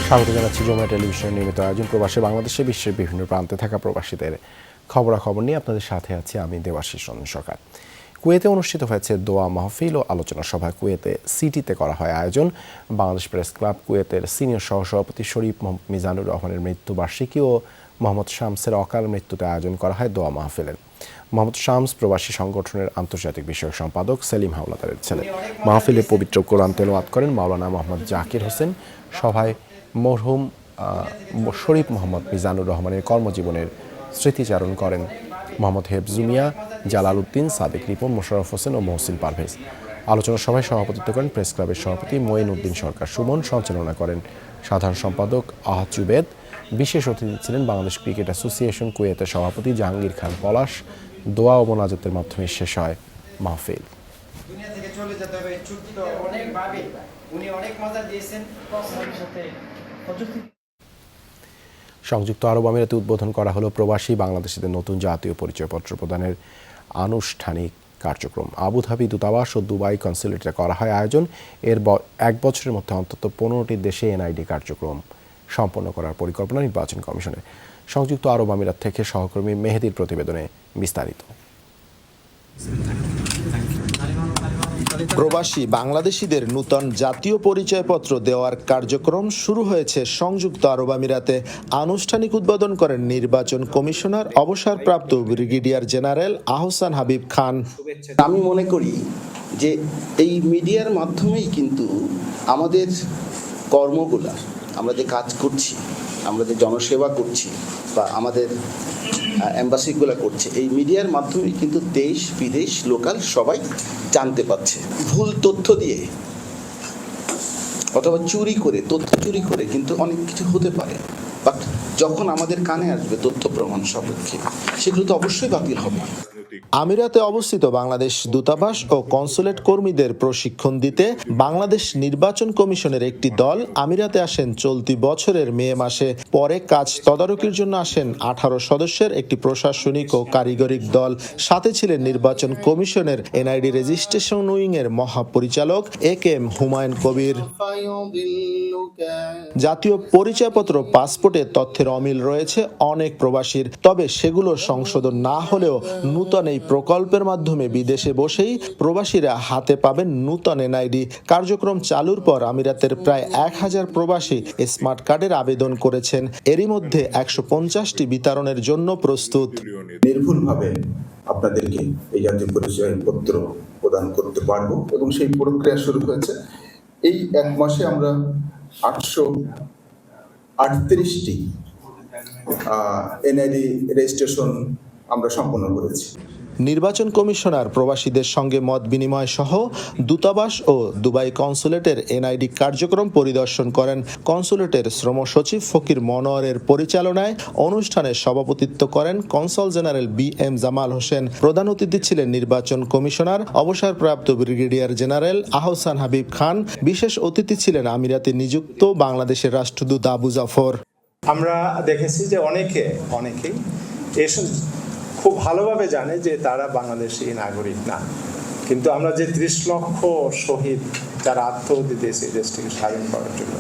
স্বাগত জানাচ্ছি যমুনা টেলিভিশনের নিয়মিত আয়োজন প্রবাসী বাংলাদেশে বিশ্বের বিভিন্ন প্রান্তে থাকা প্রবাসীদের খবরাখবর নিয়ে আপনাদের সাথে আছি আমি দেবাশিস রঞ্জন সরকার। কুয়েতে অনুষ্ঠিত হয়েছে দোয়া মাহফিল ও আলোচনা সভা। কুয়েতে সিটিতে করা হয় আয়োজন। বাংলাদেশ প্রেস ক্লাব কুয়েতের সিনিয়র সহসভাপতি শরীফ মিজানুর রহমানের মৃত্যুবার্ষিকী ও মোহাম্মদ শামসের অকাল মৃত্যুতে আয়োজন করা হয় দোয়া মাহফিলের। মোহাম্মদ শামস প্রবাসী সংগঠনের আন্তর্জাতিক বিষয়ক সম্পাদক সেলিম হাওলাদারের ছেলে। মাহফিলে পবিত্র কোরআন তেলাওয়াত করেন মাওলানা মোহাম্মদ জাকির হোসেন। সভায় মরহুম শরীফ মোহাম্মদ মিজানুর রহমানের কর্মজীবনের স্মৃতিচারণ করেন মোহাম্মদ হেফজু মিয়া, জালাল উদ্দিন, সাদেক রিপন, মোশাররফ হোসেন ও মহসিন পারভেজ। আলোচনা সভায় সভাপতিত্ব করেন প্রেস ক্লাবের সভাপতি মঈন উদ্দিন সরকার সুমন। সঞ্চালনা করেন সাধারণ সম্পাদক আহাদ জুবেদ। বিশেষ অতিথি ছিলেন বাংলাদেশ ক্রিকেট অ্যাসোসিয়েশন কুয়েতের সভাপতি জাহাঙ্গীর খান পলাশ। দোয়া ও মোনাজাতের মাধ্যমে শেষ হয় মাহফিল। দুনিয়া থেকে চলে যেতে হবে চুক্তি তো অনেকভাবে উনি অনেক মজা দিয়েছেন। সংযুক্ত আরব আমিরাতে উদ্বোধন করা হলো প্রবাসী বাংলাদেশিদের নতুন জাতীয় পরিচয়পত্র প্রদানের আনুষ্ঠানিক কার্যক্রম। আবুধাবি দূতাবাস ও দুবাই কনসুলেটে করা হয় আয়োজন। এর এক বছরের মধ্যে অন্তত 15টি দেশে এনআইডি কার্যক্রম সম্পন্ন করার পরিকল্পনা নির্বাচন কমিশনের। সংযুক্ত আরব আমিরাত থেকে সহকর্মী মেহেদির প্রতিবেদনে বিস্তারিত। প্রবাসী বাংলাদেশিদের নূতন জাতীয় পরিচয়পত্র দেওয়ার কার্যক্রম শুরু হয়েছে সংযুক্ত আরব আমিরাতে। আনুষ্ঠানিক উদ্বোধন করেন নির্বাচন কমিশনার অবসরপ্রাপ্ত ব্রিগেডিয়ার জেনারেল আহসান হাবিব খান। আমি মনে করি যে এই মিডিয়ার মাধ্যমেই কিন্তু আমাদের কর্মগুলা, আমরা যে কাজ করছি, আমরা যে জনসেবা করছি বা আমাদের এম্বাসিগুলো করছে, এই মিডিয়ার মাধ্যমেই কিন্তু দেশ বিদেশ লোকাল সবাই জানতে পারছে। ভুল তথ্য দিয়ে অথবা চুরি করে, তথ্য চুরি করে কিন্তু অনেক কিছু হতে পারে, বাট যখন আমাদের কানে আসবে তথ্য প্রমাণ সাপেক্ষে, সেগুলো তো অবশ্যই বাতিল হবে। আমিরাতে অবস্থিত বাংলাদেশ দূতাবাস ও কনসুলেট কর্মীদের প্রশিক্ষণ দিতে বাংলাদেশ নির্বাচন কমিশনের একটি দল আমিরাতে আসেন চলতি বছরের মে মাসে। পরে কাজ তদারকির জন্য আসেন 18 সদস্যের একটি প্রশাসনিক ও কারিগরিক দল। সাথে ছিলেন নির্বাচন কমিশনের এনআইডি রেজিস্ট্রেশন উইং এর মহাপরিচালক একেএম হুমায়ুন কবির। জাতীয় পরিচয়পত্র পাসপোর্টে তথ্যের অমিল রয়েছে অনেক প্রবাসীর, তবে সেগুলো সংশোধন না হলেও নূতন এই প্রকল্পের মাধ্যমে বিদেশে বসেই প্রবাসীরা হাতে পাবেন নূতন এনআইডি। কার্যক্রম চালুর পর আমিরাতের প্রায় 1000 প্রবাসী স্মার্ট কার্ডের আবেদন করেছেন। এরই মধ্যে 150টি বিতরণের জন্য প্রস্তুত। নির্ভুলভাবে আপনাদেরকে এই জাতীয় পরিচয়পত্র প্রদান করতে পারবো এবং সেই প্রক্রিয়া শুরু হয়েছে। এই এক মাসে আমরা 838টি এনআইডি রেজিস্ট্রেশন আমরা সম্পন্ন করেছি। নির্বাচন কমিশনার প্রবাসীদের সঙ্গে মত বিনিময় সহ দূতাবাস ও দুবাই কনসুলেটের এনআইডি কার্যক্রম পরিদর্শন করেন। কনসুলেটের শ্রম সচিব ফকির মনোয়ারের পরিচালনায় অনুষ্ঠানে সভাপতিত্ব করেন consul general BM Jamal Hossain. প্রধান অতিথি ছিলেন নির্বাচন কমিশনার অবসরপ্রাপ্ত ব্রিগেডিয়ার জেনারেল আহসান হাবিব খান। বিশেষ অতিথি ছিলেন আমিরাতে নিযুক্ত বাংলাদেশের রাষ্ট্রদূত আবু জাফর। আমরা দেখেছি যে অনেকেই এসব খুব ভালোভাবে জানে যে তারা বাংলাদেশি নাগরিক না, কিন্তু আমরা যে 30 লক্ষ শহীদ যারা আত্মহত্যা দিয়েছে দেশটিকে স্বাধীন করার জন্য,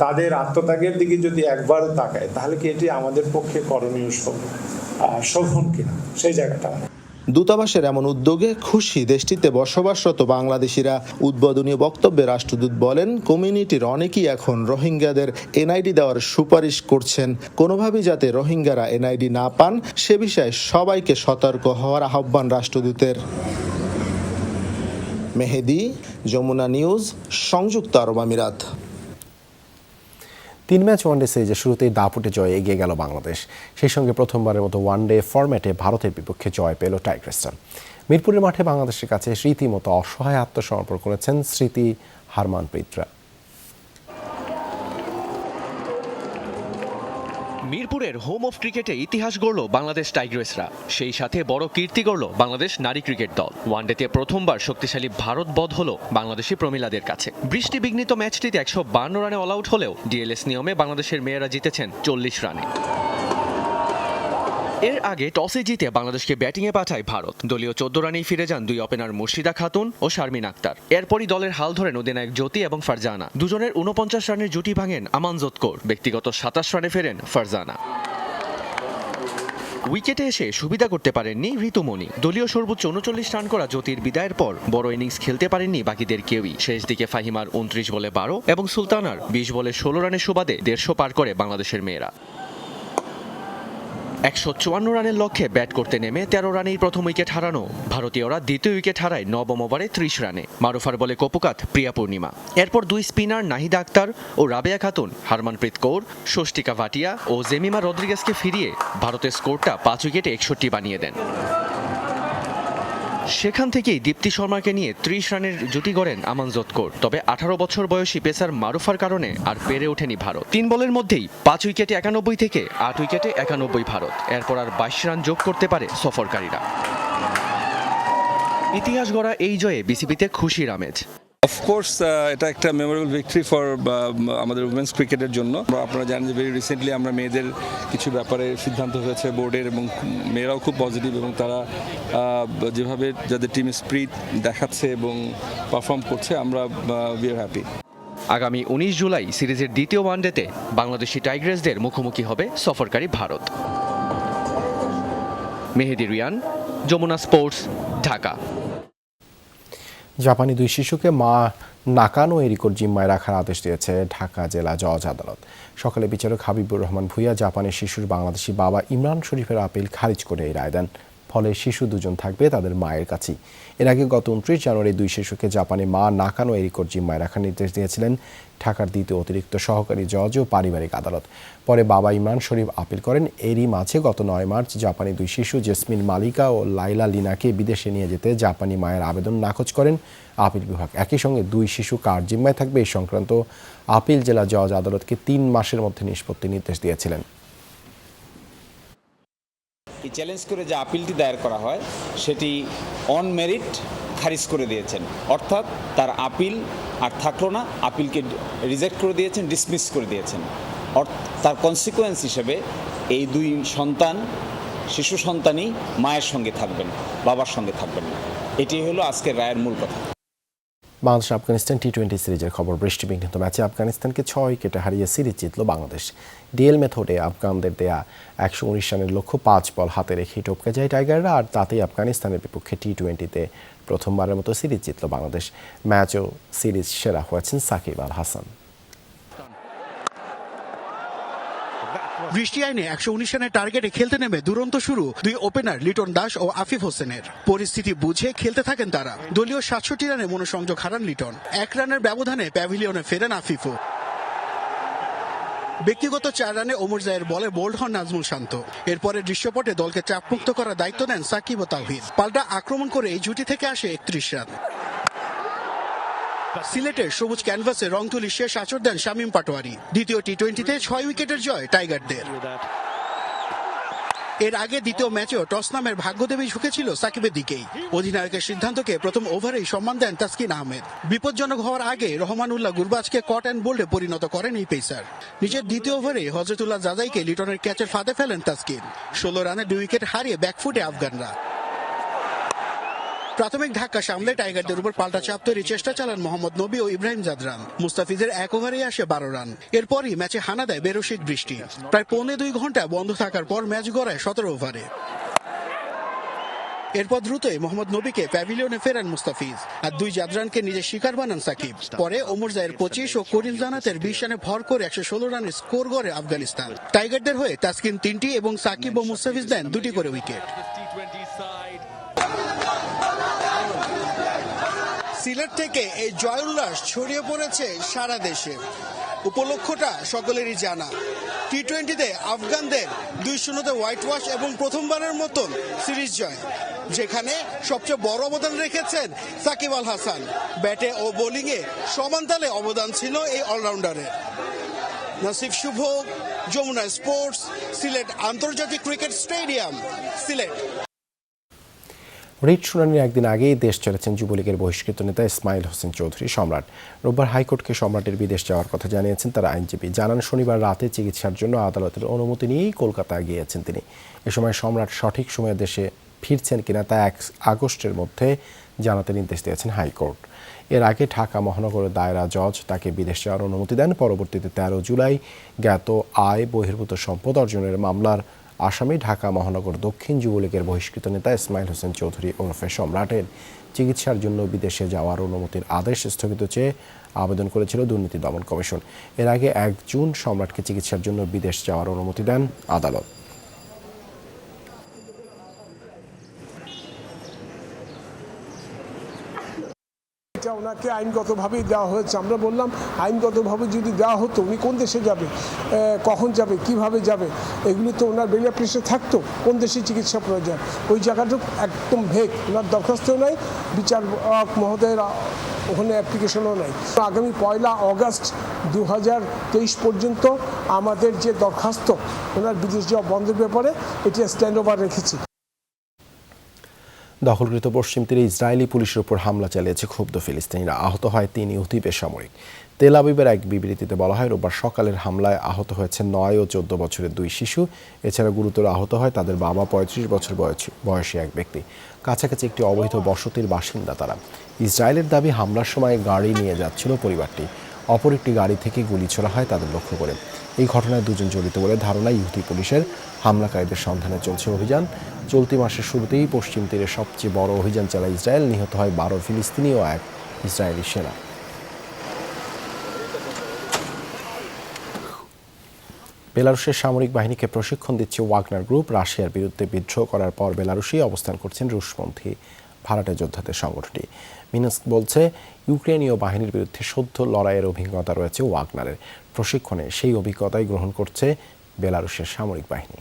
তাদের আত্মত্যাগের দিকে যদি একবার তাকায় তাহলে কি এটি আমাদের পক্ষে করণীয় শোভন কিনা, সেই জায়গাটা। দূতাবাসের এমন উদ্যোগে খুশি দেশটিতে বসবাসরত বাংলাদেশিরা। উদ্বোধনী বক্তব্যে রাষ্ট্রদূত বলেন, কমিউনিটির অনেকেই এখন রোহিঙ্গাদের এনআইডি দেওয়ার সুপারিশ করছেন। কোনোভাবেই যাতে রোহিঙ্গারা এনআইডি না পান সে বিষয়ে সবাইকে সতর্ক হওয়ার আহ্বান রাষ্ট্রদূতের। মেহেদি, যমুনা নিউজ, সংযুক্ত আরব আমিরাত। 3 ম্যাচ ওয়ানডে সিরিজে শুরুতেই দাপুটে জয়ে এগিয়ে গেল বাংলাদেশ। সেই সঙ্গে প্রথমবারের মতো ওয়ানডে ফরম্যাটে ভারতের বিপক্ষে জয় পেল টাইগ্রেসরা। মিরপুরের মাঠে বাংলাদেশের কাছে রীতিমতো অসহায় আত্মসমর্পণ করেছেন স্মৃতি হারমানপ্রীতরা। মিরপুরের হোম অফ ক্রিকেটে ইতিহাস গড়ল বাংলাদেশ টাইগ্রেসরা, সেই সাথে বড় কীর্তি গড়ল বাংলাদেশ নারী ক্রিকেট দল। ওয়ানডেতে প্রথমবার শক্তিশালী ভারত বধ হলো বাংলাদেশি প্রমিলাদের কাছে। বৃষ্টি বিঘ্নিত ম্যাচটিতে 152 রানে অল আউট হলেও ডিএলএস নিয়মে বাংলাদেশের মেয়েরা জিতেছেন 40 রানে। এর আগে টসে জিতে বাংলাদেশকে ব্যাটিংয়ে পাঠায় ভারত। দলীয় 14 রানেই ফিরে যান দুই ওপেনার মুর্শিদা খাতুন ও শারমিন আক্তার। এরপরই দলের হাল ধরেন অধিনায়ক জ্যোতি এবং ফারজানা। দুজনের 49 রানের জুটি ভাঙেন আমানজোত কৌর। ব্যক্তিগত 27 রানে ফেরেন ফারজানা। উইকেটে এসে সুবিধা করতে পারেননি ঋতুমণি। দলীয় সর্বোচ্চ 39 রান করা জ্যোতির বিদায়ের পর বড় ইনিংস খেলতে পারেননি বাকিদের কেউই। শেষ দিকে ফাহিমার 29 বলে 12 এবং সুলতানার 20 বলে 16 রানের সুবাদে 150 পার করে বাংলাদেশের মেয়েরা। 154 রানের লক্ষ্যে ব্যাট করতে নেমে 13 রানেই প্রথম উইকেট হারানো ভারতীয়রা দ্বিতীয় উইকেট হারায় নবম ওভারে 30 রানে। মারুফার বলে কপুকাত প্রিয়া পূর্ণিমা। এরপর দুই স্পিনার নাহিদা আক্তার ও রাবেয়া খাতুন, হারমানপ্রীত কৌর, স্বস্তিকা ভাটিয়া ও জেমিমা রদ্রিগেজকে ফিরিয়ে ভারতের স্কোরটা 5 উইকেটে 61 বানিয়ে দেন। সেখান থেকেই দীপ্তি শর্মাকে নিয়ে 30 রানের জুটি গড়েন আমানজোত কৌর। তবে 18 বছর বয়সী পেসার মারুফার কারণে আর পেরে ওঠেনি ভারত। 3 বলের মধ্যেই 5 উইকেটে 91 থেকে 8 উইকেটে 91 ভারত। এরপর আর 22 রান যোগ করতে পারে সফরকারীরা। ইতিহাস গড়া এই জয়ে বিসিবিতে খুশির আমেজ। অফকোর্স এটা একটা মেমোরেবল ভিক্টরি ফর আমাদের উইমেন্স ক্রিকেটের জন্য। আপনারা জানেন যে ভেরি রিসেন্টলি আমরা মেয়েদের কিছু ব্যাপারে সিদ্ধান্ত হয়েছে বোর্ডের, এবং মেয়েরাও খুব পজিটিভ, এবং তারা যেভাবে যাদের টিম স্পিরিট দেখাচ্ছে এবং পারফর্ম করছে, আমরা উই আর হ্যাপি। আগামী 19 জুলাই সিরিজের দ্বিতীয় ওয়ানডেতে বাংলাদেশি টাইগ্রেসদের মুখোমুখি হবে সফরকারী ভারত। মেহেদি রিয়ান, যমুনা স্পোর্টস, ঢাকা। জাপানি দুই শিশুকে মা নাকানো এরিকোর জিম্মায় রাখার আদেশ দিয়েছে ঢাকা জেলা জজ আদালত। সকালে বিচারক হাবিবুর রহমান ভূঁইয়া জাপানের শিশুর বাংলাদেশি বাবা ইমরান শরীফের আপিল খারিজ করে এই রায় দেন। ফলে শিশু দুজন থাকবে তাদের মায়ের কাছেই। এর আগে গত 29 জানুয়ারি দুই শিশুকে জাপানি মা নাকানো এরিকোর জিম্মায় রাখার নির্দেশ দিয়েছিলেন ঢাকার দ্বিতীয় অতিরিক্ত সহকারী জজ ও পারিবারিক আদালত। পরে বাবা ইমরান শরীফ আপিল করেন। এরই মাঝে গত 9 মার্চ জাপানি দুই শিশু জেসমিন মালিকা ও লাইলা লিনাকে বিদেশে নিয়ে যেতে জাপানি মায়ের আবেদন নাকচ করেন আপিল বিভাগ। একই সঙ্গে দুই শিশু কার জিম্মায় থাকবে এই সংক্রান্ত আপিল জেলা জজ আদালতকে 3 মাসের মধ্যে নিষ্পত্তির নির্দেশ দিয়েছিলেন। এই চ্যালেঞ্জ করে যে আপিলটি দায়ের করা হয় সেটি অন মেরিট খারিজ করে দিয়েছেন, অর্থাৎ তার আপিল আর থাকলো না, আপিলকে রিজেক্ট করে দিয়েছেন, ডিসমিস করে দিয়েছেন। তার কনসিকুয়েন্স হিসেবে এই দুই সন্তান, শিশু সন্তানই মায়ের সঙ্গে থাকবেন, বাবার সঙ্গে থাকবেন না। এটি হলো আজকের রায়ের মূল কথা। বাংলাদেশ আফগানিস্তান টি-20 সিরিজের খবর। বৃষ্টিবিঘ্নিত ম্যাচে আফগানিস্তানকে 6 উইকেটে হারিয়ে সিরিজ জিতল বাংলাদেশ। ডিএল মেথডে আফগানদের দেয়া 119 রানের লক্ষ্য 5 বল হাতে রেখেই টপকে যায় টাইগাররা, আর তাতেই আফগানিস্তানের বিপক্ষে টি-20তে প্রথমবারের মতো সিরিজ জিতল বাংলাদেশ। ম্যাচ ও সিরিজ সেরা হয়েছেন সাকিব আল হাসান। বৃষ্টি আইনে 119 রানের টার্গেটে খেলতে নেমে দুরন্ত শুরু দুই ওপেনার লিটন দাস ও আফিফ হোসেনের। পরিস্থিতি বুঝে খেলতে থাকেন তারা। দলীয় 67 রানে মনোসংযোগ হারান লিটন। 1 রানের ব্যবধানে প্যাভিলিয়নে ফেরেন আফিফও। ব্যক্তিগত 4 রানে ওমর জায়ের বলে বোল্ড হন নাজমুল শান্ত। এরপরে দৃশ্যপটে দলকে চাপমুক্ত করার দায়িত্ব নেন সাকিব ও তাওহিদ। পাল্টা আক্রমণ করে এই জুটি থেকে আসে 31 রান। সিলেটের সবুজ ক্যানভাসে রং তুলি শেষ আঁচড় দেন শামীম পাটোয়ারি। দ্বিতীয় টি-20তে 6 উইকেটের জয় টাইগারদের। এর আগে দ্বিতীয় ম্যাচেও টস নামের ভাগ্যদেবী ঝুঁকেছিল সাকিবের দিকেই। অধিনায়কের সিদ্ধান্তকে প্রথম ওভারেই সম্মান দেন তাসকিন আহমেদ। বিপজ্জনক হওয়ার আগে রহমানুল্লাহ গুরবাজকে কট অ্যান্ড বোল্ডে পরিণত করেন এই পেসার। নিজের দ্বিতীয় ওভারে হজরতুল্লাহ জাজাইকে লিটনের ক্যাচের ফাঁদে ফেলেন তাসকিন। 16 রানে 2 উইকেট হারিয়ে ব্যাকফুটে আফগানরা। প্রাথমিক ধাক্কা সামলে টাইগারদের উপর পাল্টা চাপ তৈরির চেষ্টা চালান মোহাম্মদ নবী ও ইব্রাহিম জাদরান। মুস্তাফিজের 1 ওভারেই আসে 12 রান। এরপরই ম্যাচে হানা দেয় বেরসিক বৃষ্টি। প্রায় 2.25 ঘন্টা বন্ধ থাকার পর ম্যাচ গড়ায় 17 ওভারে। এরপর দ্রুতই মোহাম্মদ নবীকে প্যাভিলিয়নে ফেরান মুস্তাফিজ, আর দুই জাদরানকে নিজের শিকার বানান সাকিব। পরে ওমর জায়ের 25 ও করিম জানাতের 20 রানে ভর করে 116 রানের স্কোর গড়ে আফগানিস্তান। টাইগারদের হয়ে তাসকিন 3টি এবং সাকিব ও মুস্তাফিজ দেন 2টি করে উইকেট। সিলেট থেকে এই জয় উল্লাস ছড়িয়ে পড়েছে সারা দেশে। উপলক্ষটা সকলেরই জানা। টি-20তে আফগানদের 2-0 হোয়াইট ওয়াশ এবং প্রথমবারের মতন সিরিজ জয়, যেখানে সবচেয়ে বড় অবদান রেখেছেন সাকিব আল হাসান। ব্যাটে ও বোলিংয়ে সমান তালে অবদান ছিল এই অলরাউন্ডারের। নাসিফ শুভ, যমুনা স্পোর্টস, সিলেট আন্তর্জাতিক ক্রিকেট স্টেডিয়াম, সিলেট। রিট শুনানির একদিন আগেই দেশ ছেড়েছেন যুবলীগের বহিষ্কৃত নেতা ইসমাইল হোসেন চৌধুরী সম্রাট। রোববার হাইকোর্টকে সম্রাটের বিদেশ যাওয়ার কথা জানিয়েছেন তার আইনজীবী। জানান, শনিবার রাতে চিকিৎসার জন্য আদালতের অনুমতি নিয়েই কলকাতায় গিয়েছেন তিনি। এ সময় সম্রাট সঠিক সময়ে দেশে ফিরছেন কিনা তা 1 আগস্টের মধ্যে জানাতে নির্দেশ দিয়েছেন হাইকোর্ট। এর আগে ঢাকা মহানগরের দায়রা জজ তাকে বিদেশ যাওয়ার অনুমতি দেন। পরবর্তীতে 13 জুলাই জ্ঞাত আয় বহির্ভূত সম্পদ অর্জনের মামলার আসামি ঢাকা মহানগর দক্ষিণ যুবলীগের বহিষ্কৃত নেতা ইসমাইল হোসেন চৌধুরী ওরফে সম্রাটের চিকিৎসার জন্য বিদেশে যাওয়ার অনুমতির আদেশ স্থগিত চেয়ে আবেদন করেছিল দুর্নীতি দমন কমিশন। এর আগে 1 জুন সম্রাটকে চিকিৎসার জন্য বিদেশ যাওয়ার অনুমতি দেন আদালত। এটা ওনাকে আইনগতভাবেই দেওয়া হয়েছে। আমরা বললাম আইনগতভাবে যদি দেওয়া হতো উনি কোন দেশে যাবে, কখন যাবে, কিভাবে যাবে, এগুলি তো ওনার বেরিয়া প্রেসে থাকতো। কোন দেশে চিকিৎসা প্রয়োজন ওই জায়গাটা একদম ভেগ, ওনার দরখাস্তও নাই, বিচারক মহোদয়ের ওখানে অ্যাপ্লিকেশনও নাই। আগামী 1 আগস্ট 2023 পর্যন্ত আমাদের যে দরখাস্ত ওনার বিদেশ যাওয়া বন্ধের ব্যাপারে এটি স্ট্যান্ড ওভার রেখেছি। দখলকৃত পশ্চিম তীরে ইসরায়েলি পুলিশের উপর হামলা চালিয়েছে ক্ষুব্ধ ফিলিস্তিনিরা। আহত হয় 3 ইহুদি বেসামরিক। তেল আবিবের এক বিবৃতিতে বলা হয়, রোববার সকালের হামলায় আহত হয়েছে 9 ও 14 বছরের 2 শিশু। এছাড়া গুরুতর আহত হয় তাদের বাবা 35 বছর বয়সী এক ব্যক্তি। কাছাকাছি একটি অবৈধ বসতির বাসিন্দা তারা। ইসরায়েলের দাবি, হামলার সময় গাড়ি নিয়ে যাচ্ছিল পরিবারটি। অপর একটি গাড়ি থেকে গুলি ছোড়া হয় তাদের লক্ষ্য করে। এই ঘটনায় 2 জন জড়িত বলে ধারণা ইহুদি পুলিশের। হামলাকারীদের সন্ধানে চলছে অভিযান। চলতি মাসের শুরুতেই পশ্চিম তীরে সবচেয়ে বড় অভিযান চালায় ইসরায়েল। নিহত হয় 12 ফিলিস্তিনি ও 1 ইসরায়েলি সেনা। বেলারুশের সামরিক বাহিনীকে প্রশিক্ষণ দিচ্ছে ওয়াগনার গ্রুপ। রাশিয়ার বিরুদ্ধে বিদ্রোহ করার পর বেলারুশে অবস্থান করছেন রুশপন্থী ভাড়াটে যোদ্ধাদের সংগঠনটি। মিনস্ক বলছে, ইউক্রেনীয় বাহিনীর বিরুদ্ধে সদ্য লড়াইয়ের অভিজ্ঞতা রয়েছে ওয়াগনারের। প্রশিক্ষণে সেই অভিজ্ঞতাই গ্রহণ করছে বেলারুশের সামরিক বাহিনী।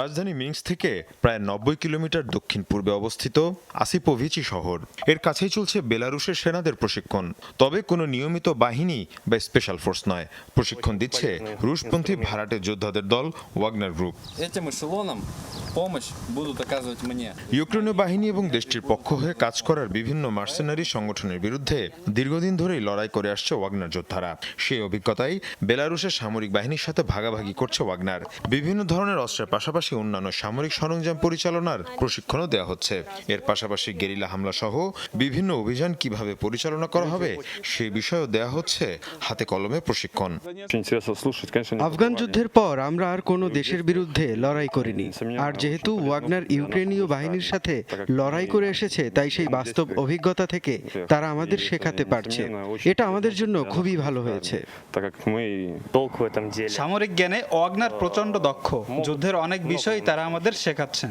রাজধানী মিনস্ক থেকে প্রায় 90 কিলোমিটার দক্ষিণ পূর্বে অবস্থিত আসিপোভিচি শহর। এর কাছেই চলছে বেলারুশের সেনাদের প্রশিক্ষণ। তবে কোনো নিয়মিত বাহিনী বা স্পেশাল ফোর্স নয়। প্রশিক্ষণ দিচ্ছে রুশপন্থী ভাড়াটে যোদ্ধাদের দল ওয়াগনার গ্রুপ। ইউক্রেনীয় বাহিনী এবং দেশটির পক্ষ হয়ে কাজ করার বিভিন্ন মার্সেনারি সংগঠনের বিরুদ্ধে দীর্ঘদিন ধরেই লড়াই করে আসছে ওয়াগনার যোদ্ধারা। সেই অভিজ্ঞতাই বেলারুশের সামরিক বাহিনীর সাথে ভাগাভাগি করছে ওয়াগনার। বিভিন্ন ধরনের অস্ত্রের পাশাপাশি অন্যান্য সামরিক সরঞ্জাম পরিচালনার প্রশিক্ষণও দেওয়া হচ্ছে। এর পাশাপাশি গেরিলা হামলা সহ বিভিন্ন অভিযান কিভাবে পরিচালনা করা হবে সে বিষয়েও দেওয়া হচ্ছে হাতে কলমে প্রশিক্ষণ। আফগান যুদ্ধের পর আমরা আর কোনো দেশের বিরুদ্ধে লড়াই করিনি। আর যেহেতু ওয়াগনার ইউক্রেনীয় বাহিনীর সাথে লড়াই করে এসেছে, তাই সেই বাস্তব অভিজ্ঞতা থেকে তারা আমাদের শেখাতে পারছে। এটা আমাদের জন্য খুবই ভালো হয়েছে। সামরিক জ্ঞানে ওয়াগনার প্রচন্ড দক্ষ। যুদ্ধের অনেক বিষয় তারা আমাদের শেখাচ্ছেন।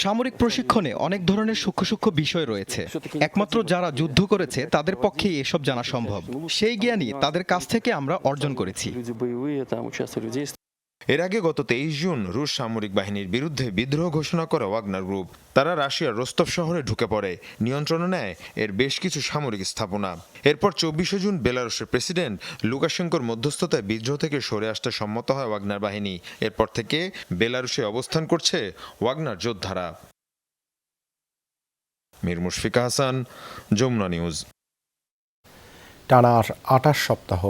সামরিক প্রশিক্ষণে অনেক ধরনের সূক্ষ্ম সূক্ষ্ম বিষয় রয়েছে। একমাত্র যারা যুদ্ধ করেছে তাদের পক্ষেই এসব জানা সম্ভব। সেই জ্ঞানই তাদের কাছ থেকে আমরা অর্জন করেছি। এর আগে গত 23 জুন রুশ সামরিক বাহিনীর বিরুদ্ধে বিদ্রোহ ঘোষণা করে ওয়াগনার গ্রুপ। তারা রাশিয়ার রোস্তভ শহরে ঢুকে পড়ে, নিয়ন্ত্রণে নেয় এর বেশ কিছু সামরিক স্থাপনা। এরপর 24 জুন বেলারুশের প্রেসিডেন্ট লুকাশেঙ্কোর মধ্যস্থতায় বিদ্রোহ থেকে সরে আসতে সম্মত হয় ওয়াগনার বাহিনী। এরপর থেকে বেলারুশে অবস্থান করছে ওয়াগনার যোদ্ধারা। মীর মুশফিকা হাসান, যমুনা নিউজ। টানা 28 সপ্তাহ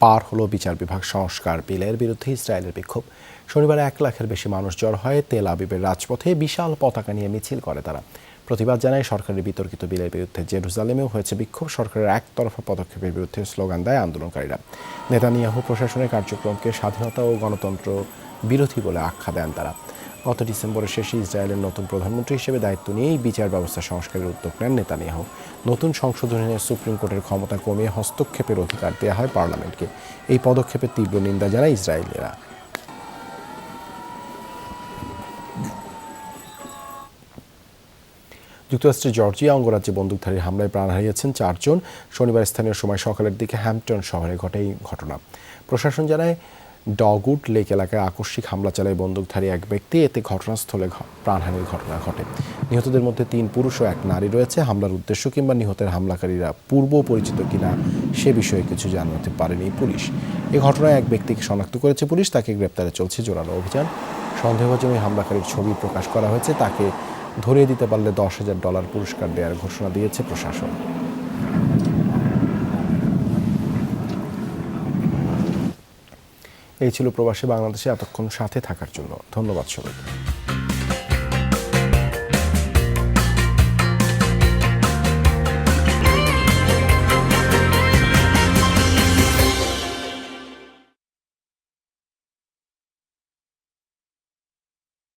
পার হলো বিচার বিভাগ সংস্কার বিলের বিরুদ্ধে ইসরায়েলের বিক্ষোভ। শনিবার 1 লাখের বেশি মানুষ জড়ো হয় তেল আবিবের রাজপথে। বিশাল পতাকা নিয়ে মিছিল করে তারা। প্রতিবাদ জানায় সরকারের বিতর্কিত বিলের বিরুদ্ধে। জেরুজালেমেও হয়েছে বিক্ষোভ। সরকারের একতরফা পদক্ষেপের বিরুদ্ধে স্লোগান দেয় আন্দোলনকারীরা। নেতানিয়াহু প্রশাসনের কার্যক্রমকে স্বাধীনতা ও গণতন্ত্র বিরোধী বলে আখ্যা দেন তারা। গত ডিসেম্বরের শেষে ইসরায়েলের নতুন প্রধানমন্ত্রী হিসেবে দায়িত্ব নিয়েই বিচার ব্যবস্থা সংস্কারের উদ্যোগ নেন নেতানিয়াহু। নতুন সংশোধনী নিয়ে সুপ্রিম কোর্টের ক্ষমতা কমিয়ে হস্তক্ষেপের অধিকার দেওয়া হয় পার্লামেন্টকে। এই পদক্ষেপের তীব্র নিন্দা জানায় ইসরায়েলিরা। যুক্তরাষ্ট্রের জর্জিয়া অঙ্গরাজ্যে বন্দুকধারীর হামলায় প্রাণ হারিয়েছেন 4 জন। শনিবার স্থানীয় সময় সকালের দিকে হ্যাম্পটন শহরে ঘটে এই ঘটনা। প্রশাসন জানায়, ডগউড লেক এলাকায় আকস্মিক হামলা চালায় বন্দুকধারী এক ব্যক্তি। এতে ঘটনাস্থলে প্রাণহানির ঘটনা ঘটে। নিহতদের মধ্যে 3 পুরুষ ও 1 নারী রয়েছে। হামলার উদ্দেশ্য কিংবা নিহতের হামলাকারীরা পূর্ব পরিচিত কিনা সে বিষয়ে কিছু জানাতে পারেনি পুলিশ। এই ঘটনায় এক ব্যক্তিকে শনাক্ত করেছে পুলিশ। তাকে গ্রেপ্তারে চলছে জোরালো অভিযান। সন্দেহভাজন ওই হামলাকারীর ছবি প্রকাশ করা হয়েছে। তাকে ধরিয়ে দিতে পারলে $10,000 পুরস্কার দেওয়ার ঘোষণা দিয়েছে প্রশাসন। এই ছিল প্রবাসী বাংলাদেশে এতক্ষণ সাথে থাকার জন্য ধন্যবাদ সবাইকে।